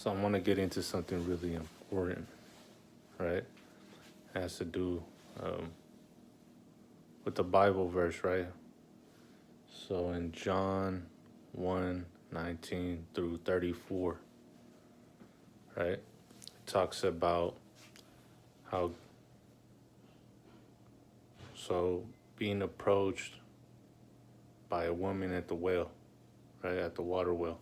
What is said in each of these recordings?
So I want to get into something really important, right? It has to do um, with the Bible verse, right? So in John 1:19 through 34, right? It talks about how, so being approached by a woman at the well, right? At the water well.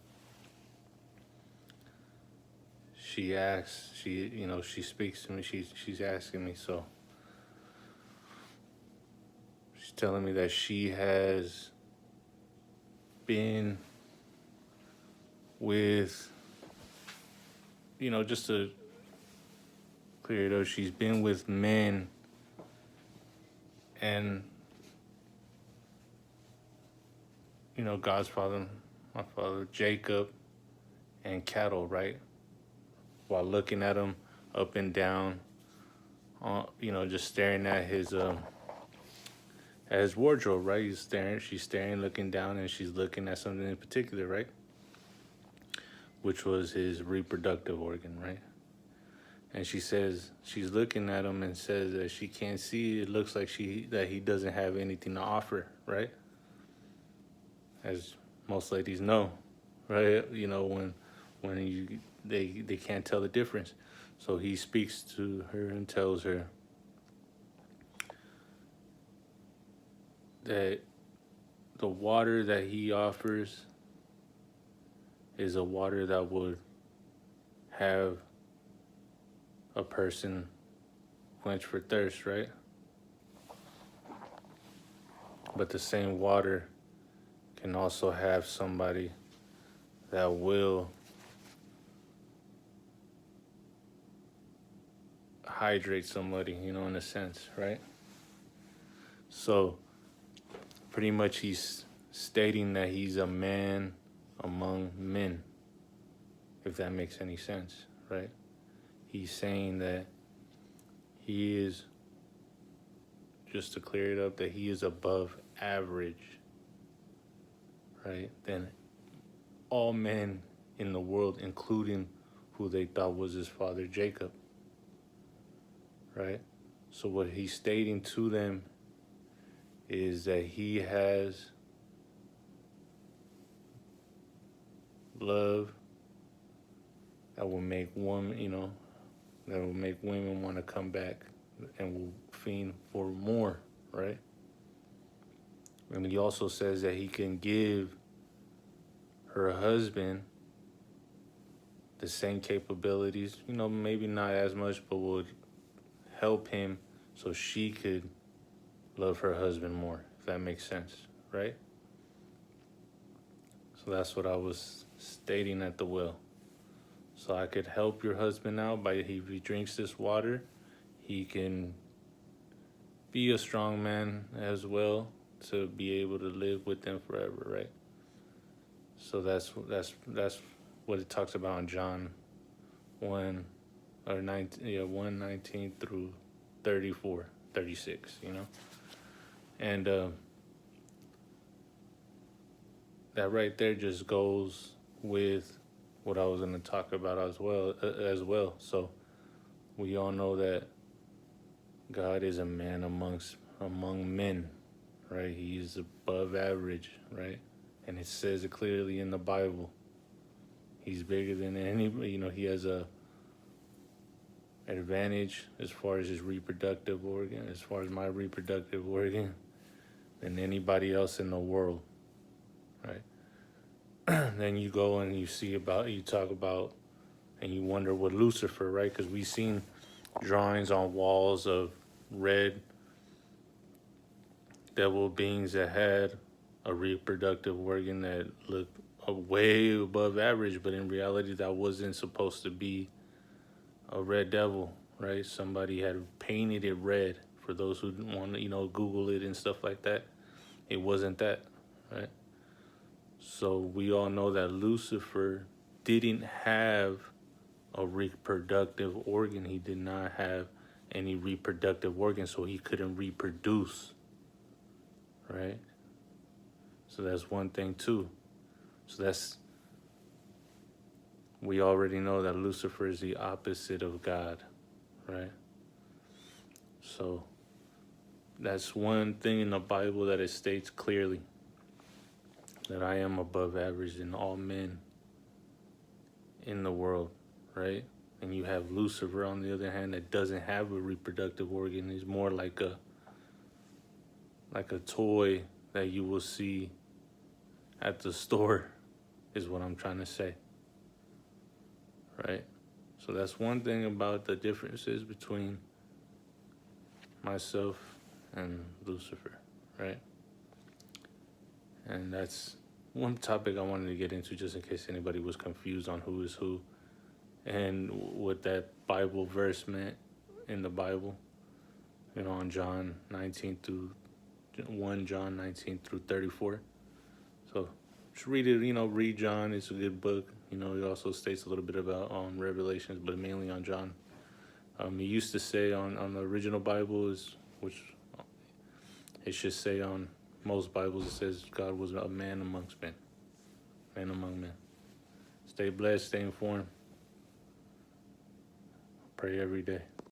She asks, she speaks to me, she's asking me, so she's telling me that she has been with, just to clear it up, she's been with men and, God's father, my father, Jacob, and cattle, right? While looking at him up and down, just staring at his wardrobe, right? She's staring, looking down, and she's looking at something in particular, right? Which was his reproductive organ, right? And she says she's looking at him and says that she can't see. It looks like that he doesn't have anything to offer, right? As most ladies know, right? When they can't tell the difference. So he speaks to her and tells her that the water that he offers is a water that would have a person quench for thirst, right? But the same water can also have somebody that will hydrate somebody, in a sense, right? So pretty much he's stating that he's a man among men, if that makes any sense, right? He's saying that he is, just to clear it up, that he is above average, right? Than all men in the world, including who they thought was his father, Jacob, right? So what he's stating to them is that he has love that will make that will make women want to come back and will fiend for more, right? And he also says that he can give her husband the same capabilities, maybe not as much, but would help him so she could love her husband more, if that makes sense, right? So that's what I was stating at the well. So I could help your husband out by, if he drinks this water, he can be a strong man as well to be able to live with them forever, right? So that's what it talks about in John 1 or 19, 1:19 through 34, 36, And that right there just goes with what I was going to talk about as well. So we all know that God is a man among men, right? He is above average, right? And it says it clearly in the Bible. He's bigger than anybody. He has a advantage as far as his reproductive organ, as far as my reproductive organ, than anybody else in the world, right? Then you go and you talk about, and you wonder what Lucifer, right? Because we've seen drawings on walls of red devil beings that had a reproductive organ that looked way above average, but in reality that wasn't supposed to be a red devil, right? Somebody had painted it red. For those who want to, Google it and stuff like that, it wasn't that, right? So we all know that Lucifer didn't have a reproductive organ. He did not have any reproductive organ, so he couldn't reproduce, right? So that's one thing too. So that's we already know that Lucifer is the opposite of God, right? So that's one thing in the Bible that it states clearly, that I am above average than all men in the world, right? And you have Lucifer on the other hand that doesn't have a reproductive organ. He's more like a toy that you will see at the store, is what I'm trying to say, right? So that's one thing about the differences between myself and Lucifer, right? And that's one topic I wanted to get into, just in case anybody was confused on who is who and what that Bible verse meant in the Bible, on John 19 through 1 John 19 through 34. So just read it, read John. It's a good book. It also states a little bit about Revelations, but mainly on John. It used to say on the original Bible, which it should say on most Bibles, it says God was a man amongst men. Man among men. Stay blessed, stay informed. Pray every day.